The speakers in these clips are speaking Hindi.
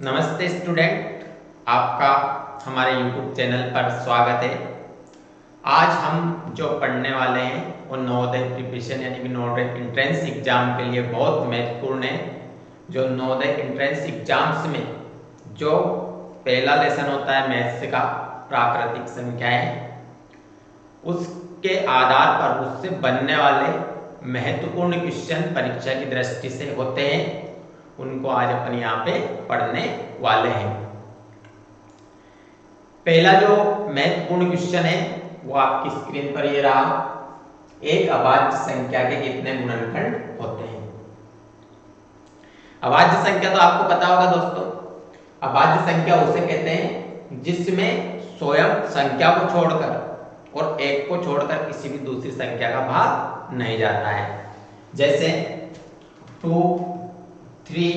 नमस्ते स्टूडेंट, आपका हमारे YouTube चैनल पर स्वागत है। आज हम जो पढ़ने वाले हैं वो नवोदय प्रिपरेशन यानी कि नवोदय एंट्रेंस एग्जाम के लिए बहुत महत्वपूर्ण है। जो नवोदय एंट्रेंस एग्जाम्स में जो पहला लेसन होता है मैथ्स का, प्राकृतिक संख्याएं, उसके आधार पर उससे बनने वाले महत्वपूर्ण क्वेश्चन परीक्षा की दृष्टि से होते हैं, उनको आज अपन यहाँ पे पढ़ने वाले हैं। पहला जो महत्वपूर्ण क्वेश्चन है वो आपकी स्क्रीन पर ये रहा। एक अभाज्य संख्या के कितने गुणनखंड होते हैं? अभाज्य संख्या तो आपको पता होगा दोस्तों। अभाज्य संख्या उसे कहते हैं जिसमें स्वयं संख्या को छोड़कर और एक को छोड़कर किसी भी दूसरी संख्या का भाग नहीं जाता है। जैसे 2, 3,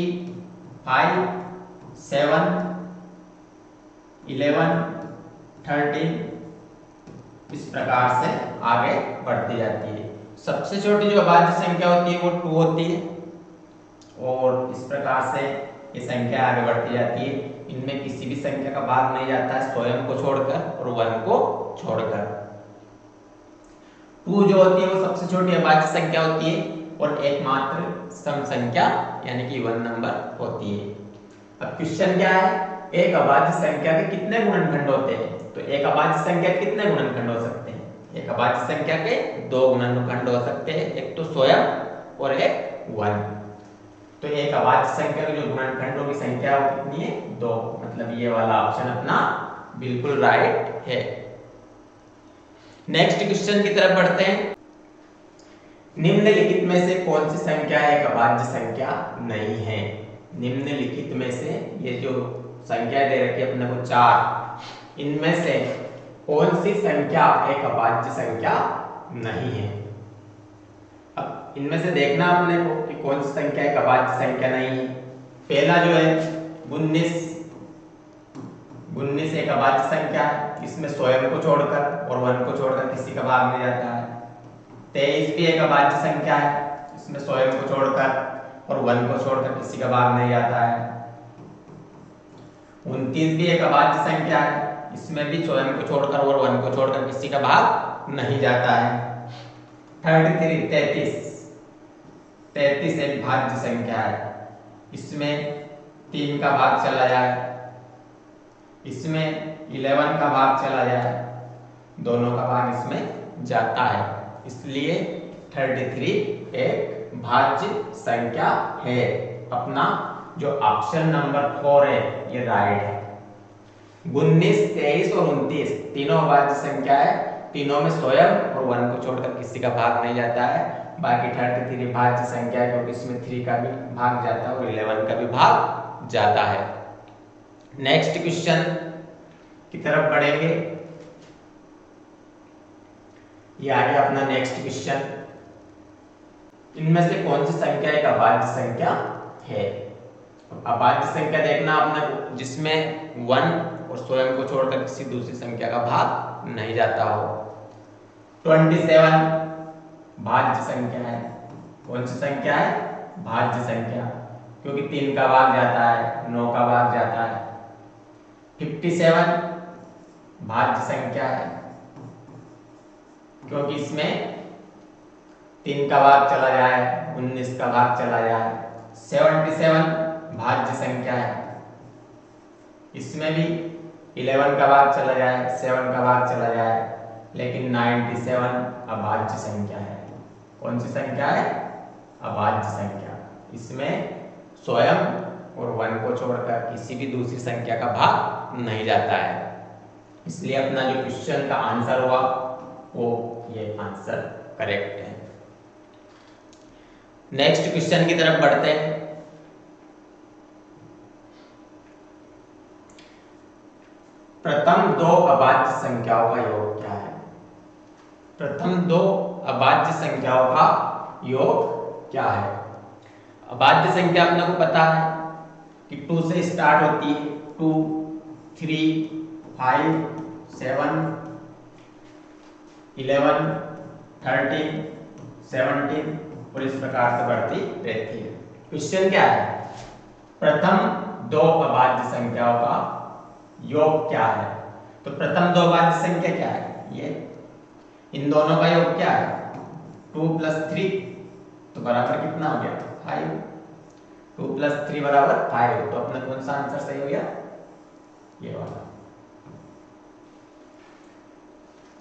5, 7, 11, 13 इस प्रकार से आगे बढ़ती जाती है। सबसे छोटी जो अभाज्य संख्या होती है वो 2 होती है और इस प्रकार से ये संख्या आगे बढ़ती जाती है। इनमें किसी भी संख्या का भाग नहीं जाता है स्वयं को छोड़कर और 1 को छोड़कर। 2 जो होती है वो सबसे छोटी अभाज्य संख्या होती है और एकमात्र सम संख्या यानी कि 1 नंबर होती है। अब क्वेश्चन क्या है, एक अभाज्य संख्या के कितने गुणनखंड होते हैं? तो एक अभाज्य संख्या के कितने गुणनखंड हो सकते हैं? एक अभाज्य संख्या के 2 गुणनखंड हो सकते हैं, एक तो स्वयं और एक 1। तो एक अभाज्य संख्या के जो गुणनखंडों की संख्या वो कितनी है? 2। मतलब ये वाला ऑप्शन अपना बिल्कुल राइट है। नेक्स्ट क्वेश्चन की तरफ बढ़ते हैं। निम्नलिखित में से कौन सी संख्या एक अभाज्य संख्या नहीं है? निम्नलिखित में से ये जो संख्या दे रखी है अपने को 4, इनमें से कौन सी संख्या एक अभाज्य संख्या नहीं है? अब इनमें से देखना अपने को कि कौन सी संख्या एक अभाज्य संख्या नहीं है। पहला जो है 19 एक अभाज्य संख्या है, इसमें स्वयं को छोड़कर और 1 को छोड़कर किसी का भाग नहीं जाता है। 23 भी एक अभाज्य संख्या है, इसमें स्वयं को छोड़कर और 1 को छोड़कर किसी का भाग नहीं जाता है। 29 भी एक अभाज्य संख्या है, इसमें भी स्वयं को छोड़कर और 1 को छोड़कर किसी का भाग नहीं जाता है। 33 एक भाज्य संख्या है, इसमें 3 का भाग चला जाए, इसमें 11 का भाग चला जाए, दोनों का भाग इसमें जाता है, इसलिए 33 एक भाज्य संख्या है। अपना जो ऑप्शन नंबर 4 है ये राइट है। 19, 23 और 29 तीनों अभाज्य संख्या है, तीनों में स्वयं और 1 को छोड़कर किसी का भाग नहीं जाता है। बाकी 33 भाज्य संख्या है क्योंकि इसमें 3 का भी भाग जाता है और 11 का भी भाग जाता है। नेक्स्ट क्वेश्चन की तरफ बढ़ेंगे। ये आ गया अपना नेक्स्ट क्वेश्चन। इनमें से कौन सी संख्या एक अभाज्य संख्या है? अभाज्य संख्या देखना आपने जिसमें 1 और स्वयं को छोड़कर किसी दूसरी संख्या का भाग नहीं जाता हो। 27 भाज्य संख्या है। कौन सी संख्या है? भाज्य संख्या, क्योंकि 3 का भाग जाता है, 9 का भाग जाता है। 57 भाज्य संख्या है, क्योंकि इसमें 3 का भाग चला जाए, 19 का भाग चला जाए। 77 भाज्य संख्या है, इसमें भी 11 का भाग चला जाए, 7 का भाग चला जाए, लेकिन 97 अभाज्य संख्या है। कौन सी संख्या है? अभाज्य संख्या, इसमें स्वयं और 1 को छोड़कर किसी भी दूसरी संख्या का भाग नहीं जाता है, इसलिए अपना जो क्वेश्चन का आंसर हुआ वो ये आंसर करेक्ट है। नेक्स्ट क्वेश्चन की तरफ बढ़ते हैं। प्रथम 2 अभाज्य संख्याओं का योग क्या है? प्रथम 2 अभाज्य संख्याओं का योग क्या है? अभाज्य संख्या अपने को पता है कि 2 से स्टार्ट होती है। 2, 3, 5, 7, 11, 13, 17 और इस प्रकार से बढ़ती रहती है। क्वेश्चन क्या है? प्रथम दो अभाज्य संख्याओं का योग क्या है। तो प्रथम दो अभाज्य संख्या क्या है, ये इन दोनों का योग क्या है 2 + 3, तो बराबर कितना हो गया 5। 2 + 3 बराबर 5, तो अपना कौन सा आंसर सही हो गया, ये वाला।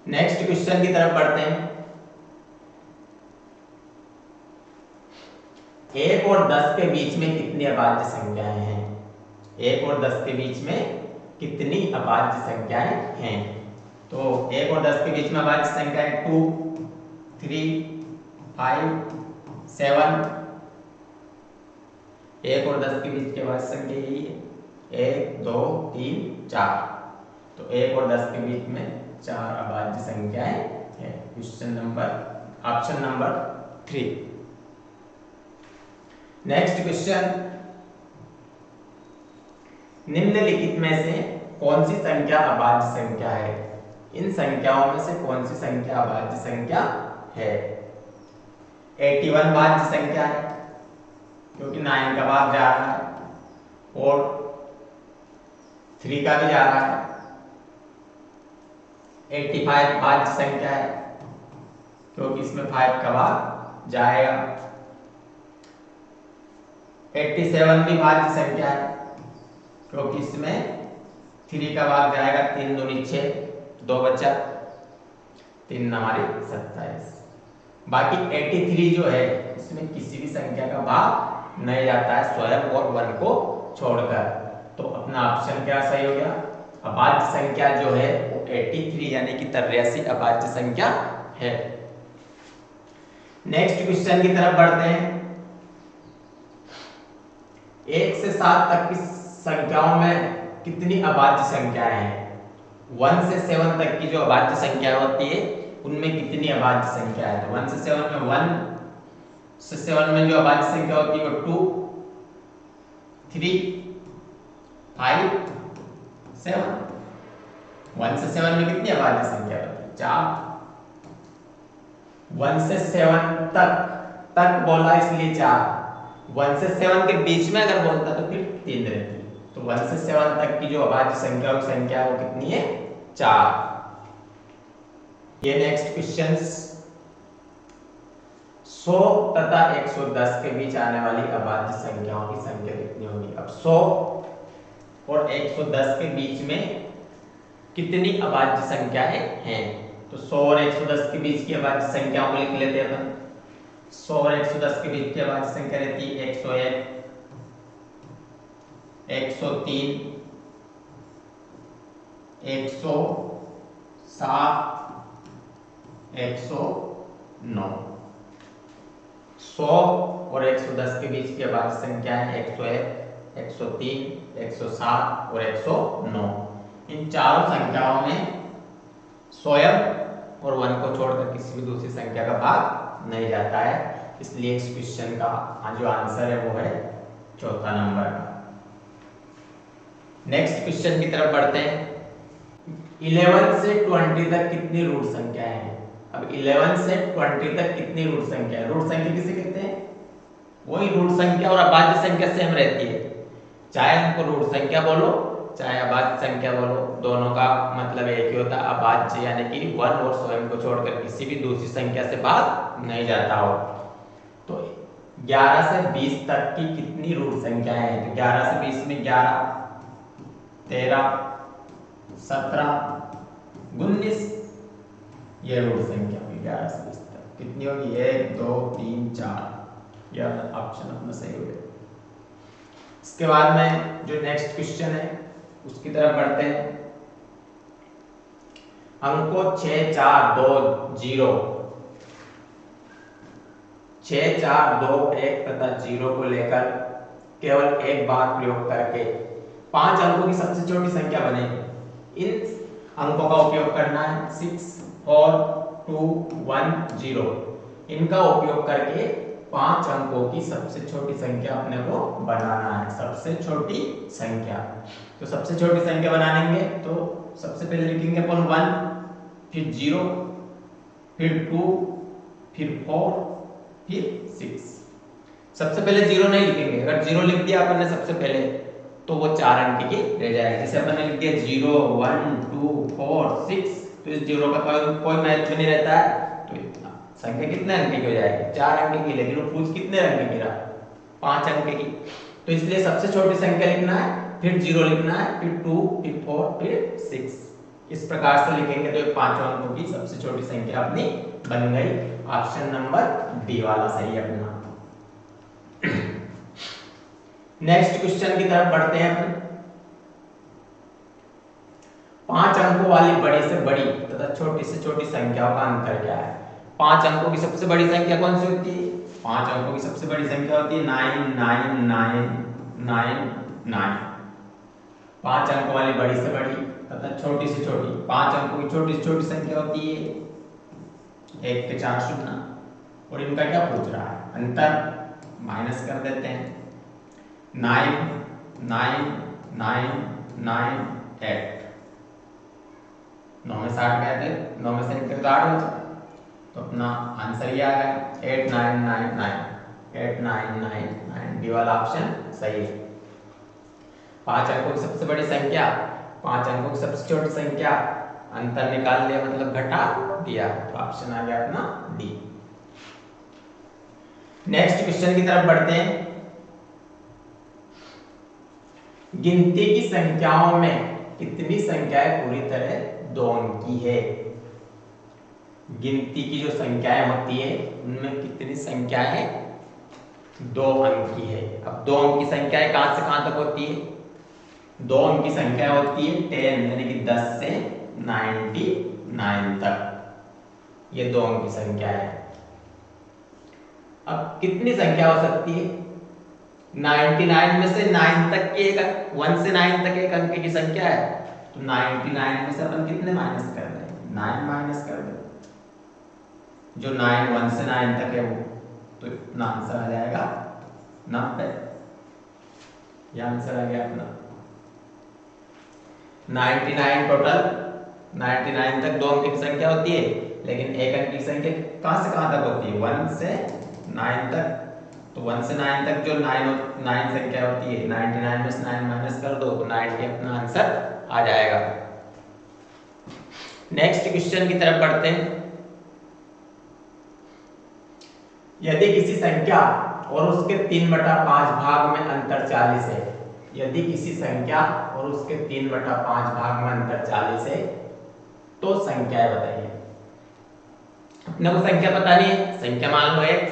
नेक्स्ट क्वेश्चन की तरफ बढ़ते हैं। 1 और 10 के बीच में कितनी अभाज्य संख्याएं हैं। 1 और 10 के बीच में कितनी अभाज्य संख्याएं हैं। तो 1 और 10 के बीच में अभाज्य संख्याएं 2, 3, 5, 7। 1 और 10 के बीच की अभाज्य संख्या यही है 1, 2, 3, 4। तो 1 और 10 के बीच में 4 अभाज्य संख्याएं हैं। Question number option number 3। Next question, निम्नलिखित में से कौन सी संख्या अभाज्य संख्या है। इन संख्याओं में से कौन सी संख्या अभाज्य संख्या है। 81 भाज्य संख्या है क्योंकि 9 का भाग जा रहा है और 3 का भी जा रहा है। 85 भाज्य संख्या है क्योंकि इसमें 5 का भाग जाएगा। 87 भी भाज्य संख्या है क्योंकि इसमें 3 का भाग जाएगा। 3 दूनी 6, 2 बचा, 3 हमारी 27। बाकी 83 जो है इसमें किसी भी संख्या का भाग नहीं जाता है स्वयं और 1 को छोड़कर। तो अपना ऑप्शन क्या सही हो गया, अभाज्य संख्या जो है वो 83 यानी कि 83 अभाज्य संख्या है। नेक्स्ट क्वेश्चन की तरफ बढ़ते हैं। 1 से 7 तक की संख्याओं में कितनी अभाज्य संख्याएं हैं। 1 से 7 तक की जो अभाज्य संख्या होती है उनमें कितनी अभाज्य संख्या है। तो 1 से 7 में 1 से 7 में जो अभाज्य संख्या होती है वो 2, 3, 5, 7। 1 से 7 में कितनी अभाज्य संख्या होती है 4। 1 से 7 तक बोला इसलिए 4। 1 से 7 के बीच में अगर बोलता तो फिर 3 रहती। तो 1 से 7 तक की जो अभाज्य संख्या वो कितनी है 4। ये नेक्स्ट क्वेश्चंस 100 तथा 110 के बीच आने वाली अभाज्य संख्याओं की संख्या कितनी होगी। अब 100 और 110 के बीच में कितनी अभाज्य संख्याएं हैं। तो 100 और 110 के बीच की अभाज्य संख्याओं को लिख लेते हैं अपन। 100 और 110 के बीच की अभाज्य संख्या रहती है 101, 103, 107, 109। 100 और 110 के बीच की अभाज्य संख्या है 101, 103, 107 और 109। इन चारों संख्याओं में स्वयं और 1 को छोड़कर किसी भी दूसरी संख्या का भाग नहीं जाता है, इसलिए इस क्वेश्चन का जो आंसर है वो है चौथा नंबर का। नेक्स्ट क्वेश्चन की तरफ बढ़ते हैं। 11 से 20 तक कितनी रूट संख्याएं हैं। अब 11 से 20 तक कितनी रूट संख्या है। रूट संख्या किसे कहते हैं, वही रूट संख्या और अभाज्य संख्या सेम रहती है, चाहे हमको रूट संख्या बोलो चाहे अभाज्य संख्या बोलो, दोनों का मतलब एक ही होता है। अभाज्य यानी कि 1 और स्वयं को छोड़कर किसी भी दूसरी संख्या से भाग नहीं जाता हो। तो 11 से 20 तक की कितनी रूट संख्याएं हैं। तो 11 से 20 में 11, 13, 17, 19 ये रूट संख्या होगी। 11 से 20 तक कितनी होगी 1, 2, 3, 4। यह ऑप्शन अपना सही हो गया। इसके बाद में जो नेक्स्ट क्वेश्चन है उसकी तरफ बढ़ते हैं। अंकों 6, 4, 2, 0, 6, 4, 2, 1 तथा 0 को लेकर केवल एक बार प्रयोग करके 5 अंकों की सबसे छोटी संख्या बनेगी। इन अंकों का उपयोग करना है 6, 4, 2, 1, 0। इनका उपयोग करके 5 अंकों की सबसे छोटी संख्या अपने को बनाना है। सबसे छोटी संख्या, तो सबसे छोटी संख्या बनाएंगे तो सबसे पहले लिखेंगे अपन 1, फिर 0, फिर 2, फिर 4, फिर 6। सबसे पहले 0 नहीं लिखेंगे। अगर 0 लिख दिया अपन ने सबसे पहले तो वो 4 अंक की रह जाएगी। जैसे अपन ने लिख दिया 0 1 2 4 6, तो इस 0 का कोई महत्व नहीं रहता है, तो संख्या कितने अंक की हो जाएगी? 4 अंक की। लेकिन वो पूछ कितने अंक की रहा? 5 अंक की। तो इसलिए सबसे छोटी संख्या लिखना है, फिर 0 लिखना है, फिर 2, फिर 4, फिर 6। इस प्रकार से लिखेंगे तो 5 अंकों की सबसे छोटी संख्या अपनी बन गई। ऑप्शन नंबर डी वाला सही है अपना। नेक्स्ट क्वेश्चन की तरफ बढ़ते हैं अपन। 5 अंकों वाली बड़ी से बड़ी तथा छोटी से छोटी संख्याओं का अंतर क्या है? 5 अंकों की सबसे बड़ी संख्या कौन सी होती है? 5 अंकों की सबसे बड़ी संख्या होती है 99999। 5 अंकों वाली बड़ी से बड़ी तथा छोटी से छोटी, 5 अंकों की छोटी से छोटी संख्या होती है 1 के 4 शून्य। और इनका क्या पूछ रहा है? अंतर माइनस कर देते हैं। 9 9 9 9 8, 9 में 60 गए थे, 9 में से 1 के 8 बचे, तो अपना आंसर ये आ गया 8999। 8999 बी वाला ऑप्शन सही है। 5 अंकों की सबसे बड़ी संख्या, 5 अंकों की सबसे छोटी संख्या, अंतर निकाल लिया मतलब घटा दिया, तो ऑप्शन आ गया अपना डी। नेक्स्ट क्वेश्चन की तरफ बढ़ते हैं। गिनती की संख्याओं में कितनी संख्याएं पूरी तरह 2 अंक की है? गिनती की जो संख्याएं होती है उनमें कितनी संख्याएं 2 अंक की है? अब 2 अंक की संख्याएं कहां से कहां तक होती है? 2 अंक की संख्या होती है 10 यानी कि 10 से 99 तक, ये 2 अंक की संख्या है। अब कितनी संख्या हो सकती है? 99 में से 9 तक की एक 1 से 9 तक एक अंक की संख्या है, तो 99 में से अपन कितने माइनस कर रहे हैं? 9 माइनस कर दे, जो 9 1 से 9 तक है वो, तो इतना आंसर आ जाएगा 90। ये आंसर आ गया अपना 99 टोटल। 99 तक 2 अंक की संख्या होती है, लेकिन एक अंक की संख्या कहां से कहां तक होती है? 1 से 9 तक। तो 1 से 9 तक जो 9 संख्या होती है, 99 में से 9 माइनस कर दो तो 90 अपना आंसर आ जाएगा। नेक्स्ट क्वेश्चन की तरफ बढ़ते हैं। यदि किसी संख्या और उसके 3/5 भाग में अंतर 40 है, यदि किसी संख्या और उसके 3/5 भाग में अंतर 40 है, तो संख्याएं बताइए। अपने को संख्या पता नहीं है, संख्या मान लो x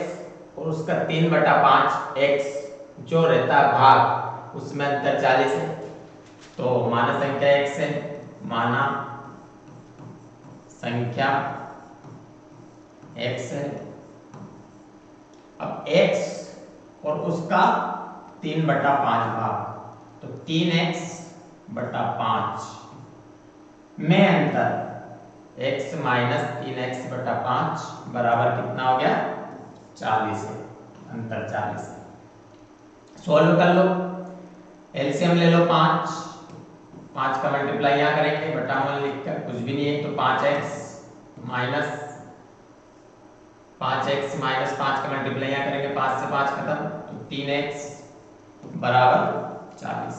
और उसका 3/5 x जो रहता है भाग, उसमें अंतर 40 है, तो माना संख्या x है, माना संख्या x है। अब x और उसका 3/5 भाग, तो 3x/5 में अंतर x माइनस 3x/5 बराबर कितना हो गया? 40 है। अंतर 40 है। सॉल्व कर लो, एलसीएम ले लो 5 का मल्टीप्लाई यहां करेंगे, बटा में लिखकर कुछ भी नहीं है, तो 5x माइनस 5 का मल्टीप्लाई यहां करेंगे, 5 से 5 खत्म, तो 3x बराबर 40।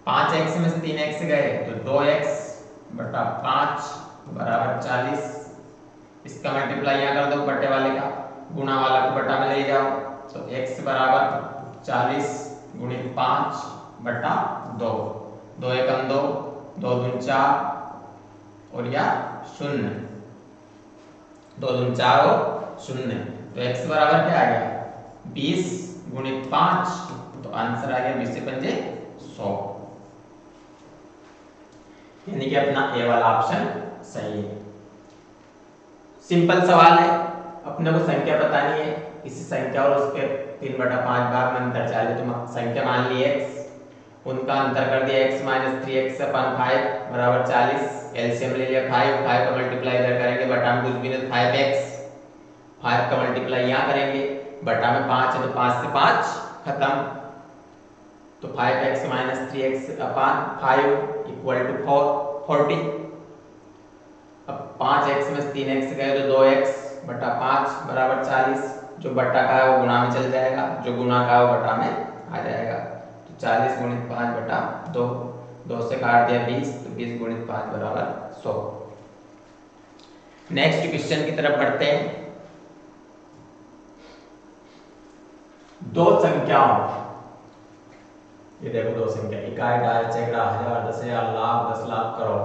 5x में से 3x गए तो 2x/5 बराबर 40। इसका मल्टीप्लाई यहां कर दो, बटे वाले का, गुणा वाला को बटा में ले जाओ, तो x बराबर 40 गुणित 5/2। 2 एकम 2, 2 दूनी 4 और या 0, 2 दूनी 4 और 0, तो x बराबर क्या आ गया? 20 गुणित 5, तो आंसर आ गया 20 से 5 100, यानी कि अपना ए वाला ऑप्शन सही है। सिंपल सवाल है, अपने को संख्या बतानी है, किसी संख्या और उसके 3/5 भाग में अंतर 40, तो संख्या मान ली x, उनका अंतर कर दिया x माइनस 3x/5 बराबर 40। एलसीएम ले लिया 5 का मल्टीप्लाई इधर करेंगे, बटा में कुछ भी नहीं, 5x, 5 का मल्टीप्लाई यहाँ करेंगे, बटा में 5 है तो 5 से 5 खत्म, तो 5x minus 3x/5 equal to 40। अब 5x में 3x गए तो 2x/5 बराबर 40, जो बट्टा का है वो गुणा में चल जाएगा, जो गुणा का है वो बटा में आ जाएगा, तो 40 गुणित 5 बटा 2, 2 से काट दिया 20, तो 20 गुणित 5 बराबर 100। नेक्स्ट क्वेश्चन की तरफ बढ़ते हैं। दो संख्याओं, ये देखो दो संख्या, इकाई, ढाई, सैकड़ा, हजार, 10,000, लाख, 10 लाख, करोड़।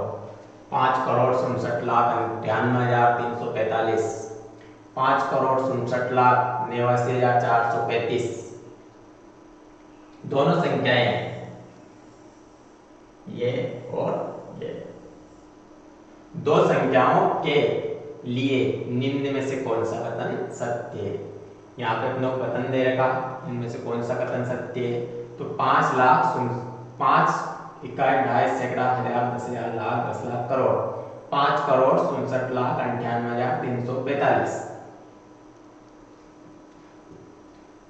5 करोड़ 67 लाख 98,345, 5 करोड़ 67 लाख 89,435 दोनों संख्याएं हैं, ये और ये। दो संख्याओं के लिए निम्न में से कौन सा कथन सत्य है? यहाँ पे अपने को कथन दे रखा, इनमें से कौन सा कथन सत्य है? तो 5 लाख 5 इकाई, ढाई, सैकड़ा, हजार, 10,000, लाख, 10 लाख, करोड़। 5 करोड़ 67 लाख 98,345,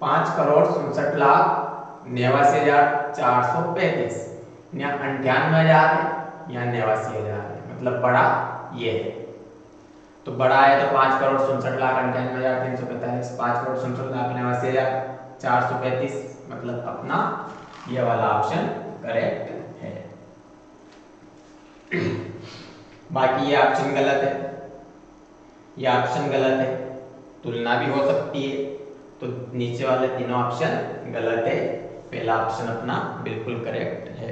5 करोड़ 67 लाख 89,435, यहाँ 98,000 है, यहाँ 89,000 है, मतलब बड़ा ये है। तो बड़ा है तो 5 करोड़ 67 लाख 98,345, 5 करोड़ 67 लाख 89,435, मतलब अपना ये वाला ऑप्शन करेक्ट है। बाकी ये ऑप्शन गलत है, ये ऑप्शन गलत है, तुलना भी हो सकती है, तो नीचे वाले तीनों ऑप्शन गलत है, पहला ऑप्शन अपना बिल्कुल करेक्ट है।